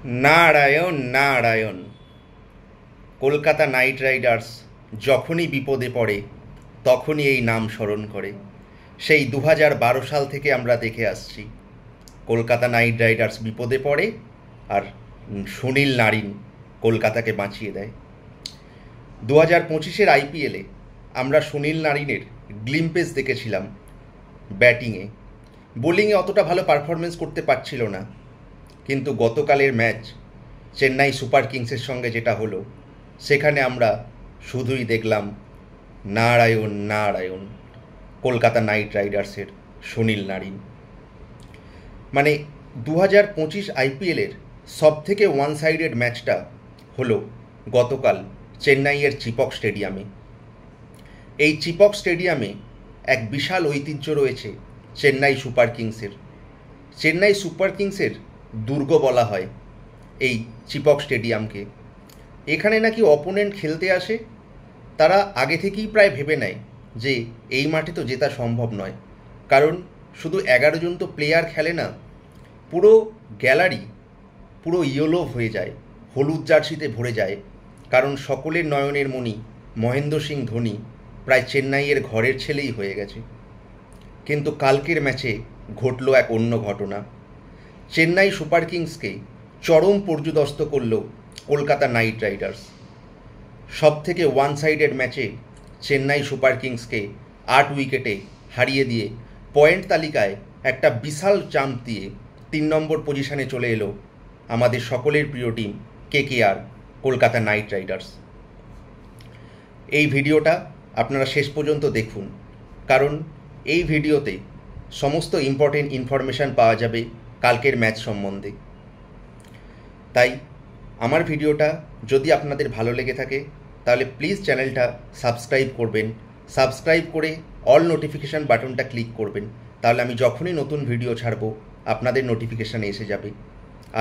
Narayan Narayan. Kolkata knight Riders যখনই বিপদে পড়ে তখনই এই নাম স্মরণ করে। সেই 2012 সাল থেকে আমরা দেখে আসছি কলকাতা নাইট রাইডার্স বিপদে পড়ে আর সুনীল নারিন কলকাতাকে বাঁচিয়ে দেয়। 2025-এর আইপিএলে আমরা সুনীল নারিনের গ্লিম্পেস দেখেছিলাম ব্যাটিংয়ে। বোলিংয়ে অতটা ভালো পারফরমেন্স করতে পারছিল না, কিন্তু গতকালের ম্যাচ চেন্নাই সুপার কিংসের সঙ্গে যেটা হলো, সেখানে আমরা শুধুই দেখলাম নারায়ণ নারায়ণ কলকাতা নাইট রাইডার্সের সুনীল নারিন। মানে 2025 আইপিএলের সবথেকে ওয়ান সাইডেড ম্যাচটা হলো গতকাল চেন্নাইয়ের চিপক স্টেডিয়ামে। এই চিপক স্টেডিয়ামে এক বিশাল ঐতিহ্য রয়েছে চেন্নাই সুপার কিংসের। চেন্নাই সুপার কিংসের দুর্গ বলা হয় এই চিপক স্টেডিয়ামকে। এখানে নাকি অপোনেন্ট খেলতে আসে, তারা আগে থেকেই প্রায় ভেবে নেয় যে এই মাঠে তো জেতা সম্ভব নয়, কারণ শুধু 11 জন তো প্লেয়ার খেলে না, পুরো গ্যালারি পুরো ইয়েলো হয়ে যায়, হলুদ জার্সিতে ভরে যায়, কারণ সকলের নয়নের মণি মহেন্দ্র সিং ধোনি প্রায় চেন্নাইয়ের ঘরের ছেলেই হয়ে গেছে। কিন্তু কালকের ম্যাচে ঘটল এক অন্য ঘটনা। চেন্নাই সুপার কিংসকে চরম পর্যুদস্ত করল কলকাতা নাইট রাইডার্স। সবথেকে ওয়ান সাইডেড ম্যাচে চেন্নাই সুপার কিংসকে 8 উইকেটে হারিয়ে দিয়ে পয়েন্ট তালিকায় একটা বিশাল জাম্প দিয়ে 3 নম্বর পজিশনে চলে এলো আমাদের সকলের প্রিয় team KKR Kolkata knight Riders. এই ভিডিওটা আপনারা শেষ পর্যন্ত দেখুন, কারণ এই ভিডিওতে সমস্ত ইম্পর্টেন্ট ইনফরমেশান পাওয়া যাবে কালকের ম্যাচ সম্বন্ধে। তাই আমার ভিডিওটা যদি আপনাদের ভালো লেগে থাকে তাহলে প্লিজ চ্যানেলটা সাবস্ক্রাইব করবেন, সাবস্ক্রাইব করে অল নোটিফিকেশান বাটনটা ক্লিক করবেন, তাহলে আমি যখনই নতুন ভিডিও ছাড়বো আপনাদের নোটিফিকেশানে এসে যাবে।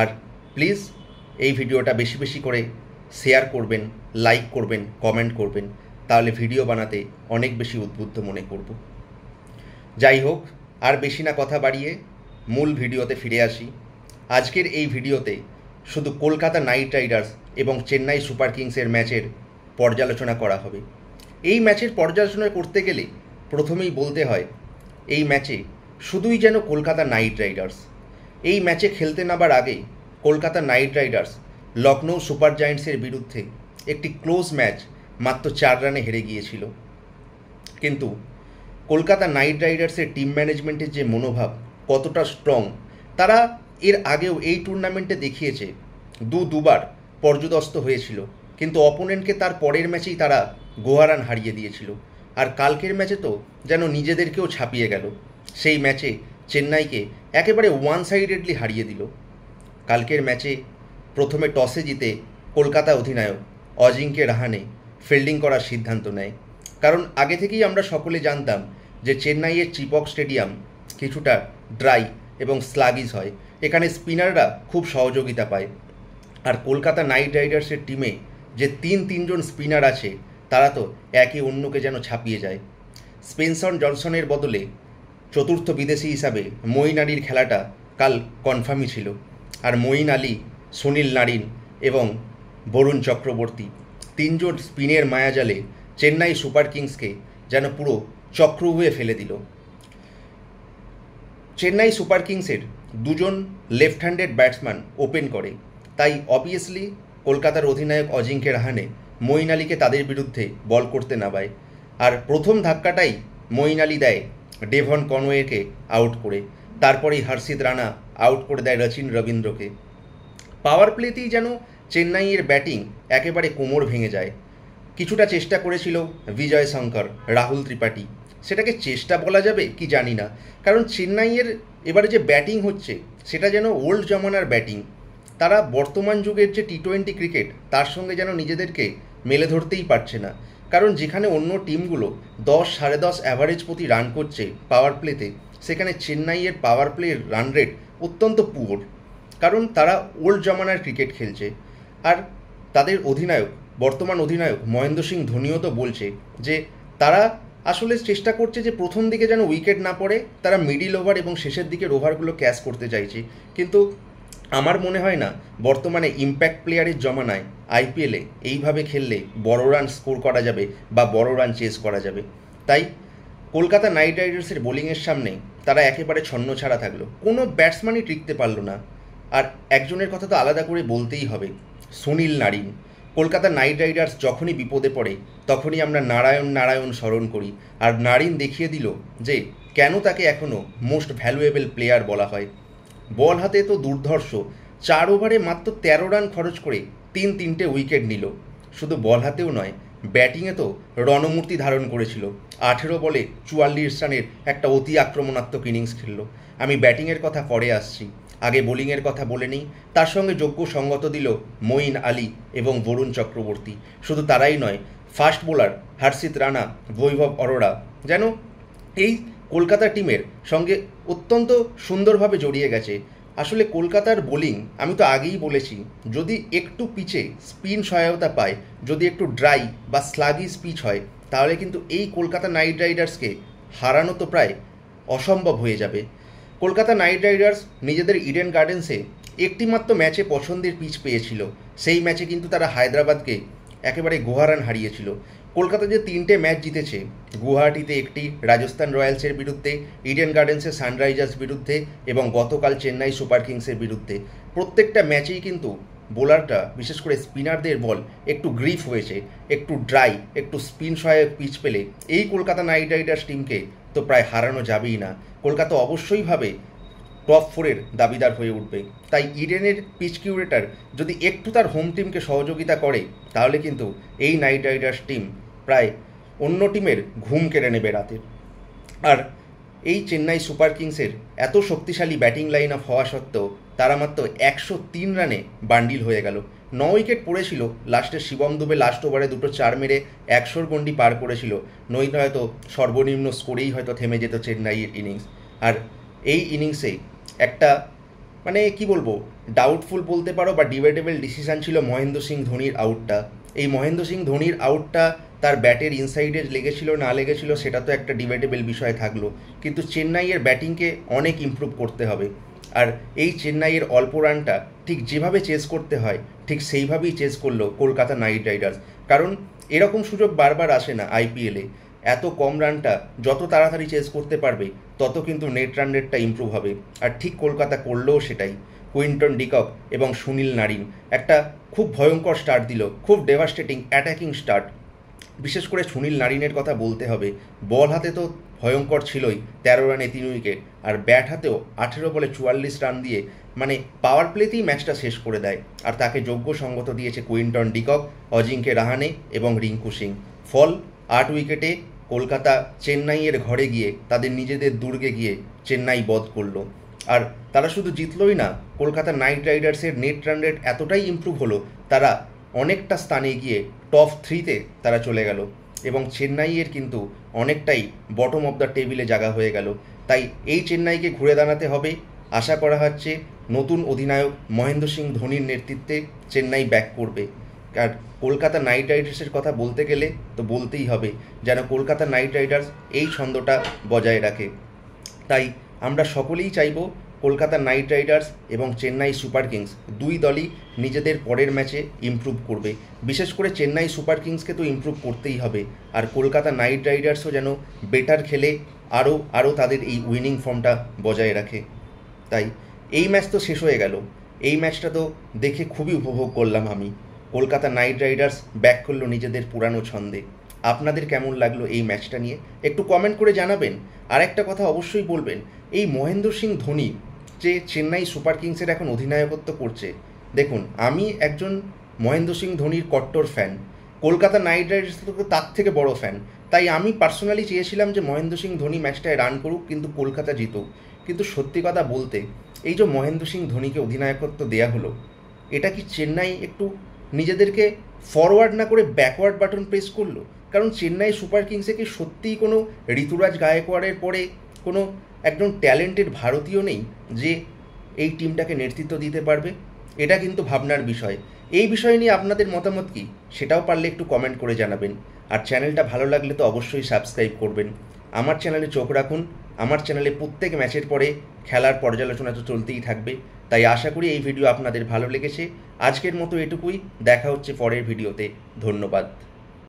আর প্লিজ এই ভিডিওটা বেশি বেশি করে শেয়ার করবেন, লাইক করবেন, কমেন্ট করবেন, তাহলে ভিডিও বানাতে অনেক বেশি উদ্বুদ্ধ মনে করব। যাই হোক, আর বেশি না কথা বাড়িয়ে মূল ভিডিওতে ফিরে আসি। আজকের এই ভিডিওতে শুধু কলকাতা নাইট রাইডার্স এবং চেন্নাই সুপার কিংসের ম্যাচের পর্যালোচনা করা হবে। এই ম্যাচের পর্যালোচনা করতে গেলে প্রথমেই বলতে হয় এই ম্যাচে শুধুই যেন কলকাতা নাইট রাইডার্স। এই ম্যাচে খেলতে নামার আগে Kolkata knight riders Lucknow super জায়ান্টসের বিরুদ্ধে একটি ক্লোজ ম্যাচ মাত্র 4 রানে হেরে গিয়েছিল। কিন্তু কলকাতা নাইট রাইডার্সের টিম ম্যানেজমেন্টের যে মনোভাব কতটা স্ট্রং, তারা এর আগেও এই টুর্নামেন্টে দেখিয়েছে। দুবার পর্যুদস্ত হয়েছিল, কিন্তু অপোনেন্টকে তার পরের ম্যাচেই তারা গোয়ারান হারিয়ে দিয়েছিল। আর কালকের ম্যাচে তো যেন নিজেদেরকেও ছাপিয়ে গেল। সেই ম্যাচে চেন্নাইকে একেবারে ওয়ান সাইডেডলি হারিয়ে দিল। কালকের ম্যাচে প্রথমে টসে জিতে কলকাতা অধিনায়ক অজিঙ্ক্য রাহানে ফিল্ডিং করার সিদ্ধান্ত নেয়, কারণ আগে থেকেই আমরা সকলে জানতাম যে চেন্নাইয়ের চিপক স্টেডিয়াম কিছুটা ড্রাই এবং স্লাগিস হয়, এখানে স্পিনাররা খুব সহযোগিতা পায়। আর কলকাতা নাইট রাইডার্সের টিমে যে তিনজন স্পিনার আছে তারা তো একে অন্যকে যেন ছাপিয়ে যায়। স্পেনসন জনসনের বদলে চতুর্থ বিদেশি হিসাবে মঈন আলীর খেলাটা কাল কনফার্মই ছিল। আর মঈন আলী, সুনীল নারিন এবং বরুণ চক্রবর্তী 3 জন স্পিনের মায়াজালে চেন্নাই সুপার কিংসকে যেন পুরো চক্রব্যূহে ফেলে দিল। চেন্নাই সুপার কিংসের 2 জন লেফট হ্যান্ডেড ব্যাটসম্যান ওপেন করে, তাই অবভিয়াসলি কলকাতার অধিনায়ক অজিঙ্ক্য রাহানে মঈন আলীকে তাদের বিরুদ্ধে বল করতে নামায়। আর প্রথম ধাক্কাটাই মঈন আলী দেয় ডেভন কনওয়েকে আউট করে, তারপরেই হর্ষিত রানা আউট করে দেয় রচিন রবীন্দ্রকে। পাওয়ার প্লেতেই যেন চেন্নাইয়ের ব্যাটিং একেবারে কোমর ভেঙে যায়। কিছুটা চেষ্টা করেছিল বিজয় শঙ্কর, রাহুল ত্রিপাঠী, সেটাকে চেষ্টা বলা যাবে কি জানি না, কারণ চেন্নাইয়ের এবারে যে ব্যাটিং হচ্ছে সেটা যেন ওল্ড জমানার ব্যাটিং। তারা বর্তমান যুগের যে টি-20 ক্রিকেট তার সঙ্গে যেন নিজেদেরকে মেলে ধরতেই পারছে না, কারণ যেখানে অন্য টিমগুলো 10 সাড়ে 10 অ্যাভারেজ প্রতি রান করছে পাওয়ার প্লেতে, সেখানে চেন্নাইয়ের পাওয়ার প্লের রান রেট অত্যন্ত পুয়ার, কারণ তারা ওল্ড জমানার ক্রিকেট খেলছে। আর তাদের অধিনায়ক, বর্তমান অধিনায়ক মহেন্দ্র সিং ধোনিও তো বলছে যে তারা আসলে চেষ্টা করছে যে প্রথম দিকে যেন উইকেট না পড়ে, তারা মিডিল ওভার এবং শেষের দিকের ওভারগুলো ক্যাচ করতে চাইছে। কিন্তু আমার মনে হয় না বর্তমানে ইম্প্যাক্ট প্লেয়ারের জমানায় আইপিএলে এইভাবে খেললে বড় রান স্কোর করা যাবে বা বড় রান চেস করা যাবে। তাই কলকাতা নাইট রাইডার্সের বোলিংয়ের সামনে তারা একেবারে ছন্নছাড়া থাকলো, কোনো ব্যাটসম্যানই টিকতে পারলো না। আর একজনের কথা তো আলাদা করে বলতেই হবে, Sunil Narine. Kolkata knight Riders যখনই বিপদে পড়ে তখনই আমরা নারায়ণ নারায়ণ স্মরণ করি, আর নারিন দেখিয়ে দিল যে কেন তাকে এখনও মোস্ট ভ্যালুয়েবল প্লেয়ার বলা হয়। বল হাতে তো দুর্ধর্ষ, 4 ওভারে মাত্র 13 রান খরচ করে তিনটে উইকেট নিল। শুধু বল হাতেও নয়, ব্যাটিংয়ে তো রণমূর্তি ধারণ করেছিল। 18 বলে 44 রানের একটা অতি আক্রমণাত্মক ইনিংস খেলল। আমি ব্যাটিংয়ের কথা পরে আসছি, আগে বোলিংয়ের কথা বলে নিই। তার সঙ্গে যোগ্য সঙ্গত দিল মঈন আলী এবং বরুণ চক্রবর্তী। শুধু তারাই নয়, ফাস্ট বোলার হর্ষিত রানা, বৈভব অরোরা যেন এই কলকাতা টিমের সঙ্গে অত্যন্ত সুন্দরভাবে জড়িয়ে গেছে। আসলে কলকাতার বোলিং, আমি তো আগেই বলেছি, যদি একটু পিচে স্পিন সহায়তা পায়, যদি একটু ড্রাই বা স্লাগিশ পিচ হয়, তাহলে কিন্তু এই কলকাতা নাইট রাইডার্সকে হারানো তো প্রায় অসম্ভব হয়ে যাবে। কলকাতা নাইট রাইডার্স নিজেদের ইডেন গার্ডেন্সে একটিমাত্র ম্যাচে পছন্দের পিচ পেয়েছিল। সেই ম্যাচে কিন্তু তারা হায়দ্রাবাদকে একেবারে গোহারান হারিয়েছিল। কলকাতা যে 3টে ম্যাচ জিতেছে, গুয়াহাটিতে একটি, রাজস্থান রয়্যালসের বিরুদ্ধে, ইডেন গার্ডেন্সে সানরাইজার্স বিরুদ্ধে এবং গতকাল চেন্নাই সুপার কিংসের বিরুদ্ধে, প্রত্যেকটা ম্যাচেই কিন্তু বোলারটা, বিশেষ করে স্পিনারদের বল একটু গ্রিফ হয়েছে, একটু ড্রাই, একটু স্পিন সহায়ক পিচ পেলে এই কলকাতা নাইট রাইডার্স টিমকে তো প্রায় হারানো যাবেই না। কলকাতা অবশ্যই ভাবে টপ 4-এর দাবিদার হয়ে উঠবে। তাই ইডেনের পিচ কিউরেটার যদি একটু তার হোম টিমকে সহযোগিতা করে, তাহলে কিন্তু এই নাইট রাইডার্স টিম প্রায় অন্য টিমের ঘুম কেড়ে নেবে রাতে। আর এই চেন্নাই সুপার কিংসের এত শক্তিশালী ব্যাটিং লাইন আপ হওয়া সত্ত্বেও তারা মাত্র 103 রানে বান্ডিল হয়ে গেল। 9 উইকেট পড়েছিল, লাস্টে শিবম দুবে লাস্ট ওভারে 2 4 মেরে 100-র গন্ডি পার করেছিল, নইলে হয়তো সর্বনিম্ন স্কোরেই হয়তো থেমে যেত চেন্নাইয়ের ইনিংস। আর এই ইনিংসে একটা, মানে কি বলবো, ডাউটফুল বলতে পারো বা ডিবেটেবল ডিসিশন ছিল মহেন্দ্র সিং ধোনির আউটটা। এই মহেন্দ্র সিং ধোনির আউটটা তার ব্যাটের ইনসাইডে লেগেছিল না লেগেছিল সেটা তো একটা ডিবেটেবল বিষয় থাকলো, কিন্তু চেন্নাইয়ের ব্যাটিংকে অনেক ইমপ্রুভ করতে হবে। আর এই চেন্নাইয়ের অল্প রানটা ঠিক যেভাবে চেস করতে হয় ঠিক সেইভাবেই চেস করলো কলকাতা নাইট রাইডার্স। কারণ এরকম সুযোগ বারবার আসে না আইপিএলে। এত কম রানটা যত তাড়াতাড়ি চেস করতে পারবে তত কিন্তু নেট রান রেটটা ইমপ্রুভ হবে। আর ঠিক কলকাতা করলেও সেটাই। কুইন্টন ডিকক এবং সুনীল নারিন একটা খুব ভয়ঙ্কর স্টার্ট দিল, খুব ডেভাস্টেটিং অ্যাটাকিং স্টার্ট। বিশেষ করে সুনীল নারিনের কথা বলতে হবে, বল হাতে তো ভয়ঙ্কর ছিলই, 13 রানে 3 উইকেট, আর ব্যাট হাতেও 18 বলে 44 রান দিয়ে মানে পাওয়ার প্লেতেই ম্যাচটা শেষ করে দেয়। আর তাকে যোগ্য সঙ্গত দিয়েছে কুইন্টন ডিকক, অজিঙ্কে রাহানে এবং রিঙ্কু সিং। ফল 8 উইকেটে কলকাতা চেন্নাইয়ের ঘরে গিয়ে, তাদের নিজেদের দুর্গে গিয়ে চেন্নাই বধ করলো। আর তারা শুধু জিতলই না, কলকাতা নাইট রাইডার্সের নেট রান রেট এতটাই ইমপ্রুভ হলো, তারা অনেকটা স্থানে গিয়ে টপ 3-তে তারা চলে গেল এবং চেন্নাইয়ের কিন্তু অনেকটাই বটম অফ দ্য টেবিলে জায়গা হয়ে গেল। তাই এই চেন্নাইকে ঘুরে দাঁড়াতে হবে। আশা করা হচ্ছে নতুন অধিনায়ক মহেন্দ্র সিং ধোনির নেতৃত্বে চেন্নাই ব্যাক করবে। আর কলকাতা নাইট রাইডার্সের কথা বলতে গেলে তো বলতেই হবে যেন কলকাতা নাইট রাইডার্স এই ছন্দটা বজায় রাখে। তাই আমরা সকলেই চাইব কলকাতা নাইট রাইডার্স এবং চেন্নাই সুপার কিংস দুই দলই নিজেদের পরের ম্যাচে ইমপ্রুভ করবে। বিশেষ করে চেন্নাই সুপার কিংসকে তো ইমপ্রুভ করতেই হবে, আর কলকাতা নাইট রাইডার্সও যেন বেটার খেলে আরও তাদের এই উইনিং ফর্মটা বজায় রাখে। তাই এই ম্যাচ তো শেষ হয়ে গেল, এই ম্যাচটা তো দেখে খুবই উপভোগ করলাম আমি। কলকাতা নাইট রাইডার্স ব্যাক করলো নিজেদের পুরানো ছন্দে। আপনাদের কেমন লাগলো এই ম্যাচটা নিয়ে একটু কমেন্ট করে জানাবেন। আর একটা কথা অবশ্যই বলবেন, এই মহেন্দ্র সিং ধোনি যে চেন্নাই সুপার কিংসের এখন অধিনায়কত্ব করছে, দেখুন আমি একজন মহেন্দ্র সিং ধোনির কট্টর ফ্যান, কলকাতা নাইট রাইডার্স তো তার থেকে বড় ফ্যান। তাই আমি পার্সোনালি চেয়েছিলাম যে মহেন্দ্র সিং ধোনি ম্যাচটায় রান করুক কিন্তু কলকাতা জিতুক। কিন্তু সত্যি কথা বলতে, এই যে মহেন্দ্র সিং ধোনিকে অধিনায়কত্ব দেয়া হলো, এটা কি চেন্নাই একটু নিজেদেরকে ফরওয়ার্ড না করে ব্যাকওয়ার্ড বাটন প্রেস করলো? কারণ চেন্নাই সুপার কিংসে কি সত্যিই কোনো ঋতুরাজ গায়কোয়াড়ের পরে কোনো একজন ট্যালেন্টেড ভারতীয় নেই যে এই টিমটাকে নেতৃত্ব দিতে পারবে? এটা কিন্তু ভাবনার বিষয়। এই বিষয় নিয়ে আপনাদের মতামত কী সেটাও পারলে একটু কমেন্ট করে জানাবেন। আর চ্যানেলটা ভালো লাগলে তো অবশ্যই সাবস্ক্রাইব করবেন। আমার চ্যানেলে চোখ রাখুন। আমার চ্যানেলে প্রত্যেক ম্যাচের পরে খেলার পর্যালোচনা তো চলতেই থাকবে। তাই আশা করি এই ভিডিও আপনাদের ভালো লেগেছে। আজকের মতো এটুকুই। দেখা হচ্ছে পরের ভিডিওতে। ধন্যবাদ।